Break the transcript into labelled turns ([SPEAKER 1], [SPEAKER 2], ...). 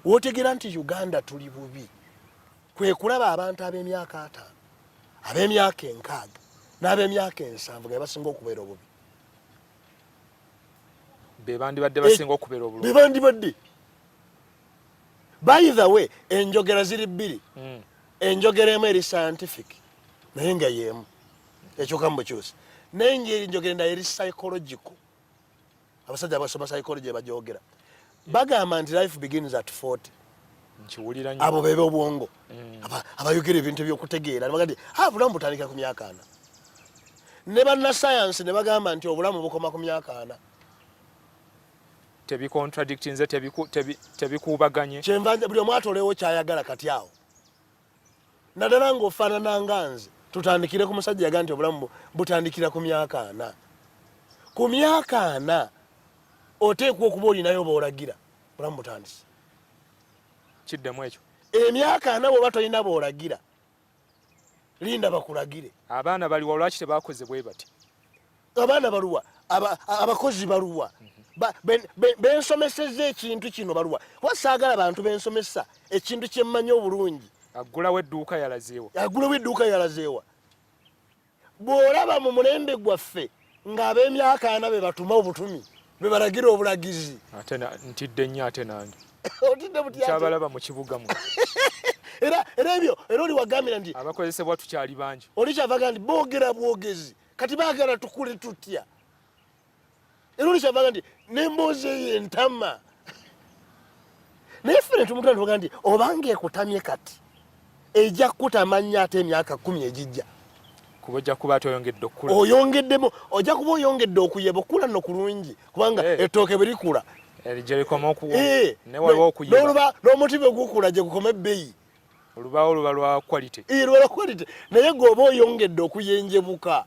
[SPEAKER 1] wotegera nti Uganda tuli bubi kwe kulaba abantu ab'emyaka 5 ab'emyaka 6 n'ab'emyaka 7 nga basinga okubeera obubi
[SPEAKER 2] bebandibadde basinga okubeera obulungi
[SPEAKER 1] bebandibadde. By the way, enjogera ziri bbiri. Enjogera emu eri scientific naye nga yemu ekyo kambo kyose naye enjogera endala eri psychological. Abasajja abasoma psychology bajogera bagamba nti life begins at 40.
[SPEAKER 2] nkiwulira nnyo
[SPEAKER 1] abo bebe obwongo abayogera ebintu by'okutegeera nabagati obulamu butandika ku myaka 4 ne banna science ne bagamba nti obulamu bukoma ku myaka 4.
[SPEAKER 2] Contradictinze tebikubaganye
[SPEAKER 1] kyenvanja buli omu atolewo kyayagala kati awo naddala ng'ofaanana nga nze tutandikire ku musajja yaga nti obulamu butandikira ku myaka 4. Ku myaka 4 oteekwa okuba olinayo boolagira bulamu butandise
[SPEAKER 2] kiddemu ekyo
[SPEAKER 1] emyaka 4 bw'oba tolina boolagira linda bakulagire.
[SPEAKER 2] Abaana baliwa lwaki tebakoze bwe bati
[SPEAKER 1] abaana baluwa abakozi baluwa bensomeseza ekintu kino baluwa kuba saagala abantu bensomesa ekintu kyemmanyi obulungi.
[SPEAKER 2] Aggulawo edduuka yalazeewa bw'olaba mu mulembe gwaffe ng'ab'emyaka 4 be batuma obutumi be balagira obulagizi ate ntidde nnyo ate nange
[SPEAKER 1] otidde butya
[SPEAKER 2] kyabalaba mu kibuga mu
[SPEAKER 1] era ebyo era oli wagambira nti
[SPEAKER 2] abakozesebwa tukyali bangi
[SPEAKER 1] oli kyavaga nti boogera bwogezi kati baagala tukule tutya era oli kyavaga nti n'emboozi eyo entama naye ffe tumutana tuvaga nti obanga ekutamye kati ejja kutamanya ate emyaka 10 ejijja
[SPEAKER 2] kuba ojja kuba toyongedde okula
[SPEAKER 1] oyongeddemu ojja kuba oyongedde okuyeba okula nno kulungi kubanga ettooke bwe likula
[SPEAKER 2] erikoma okuwa ne waliwo okuyeba
[SPEAKER 1] n'omuti bwe gukula gye gukoma ebbeeyi
[SPEAKER 2] olubaawo luba lwa quality
[SPEAKER 1] lwa quality naye g'oba oyongedde okuyenjebuka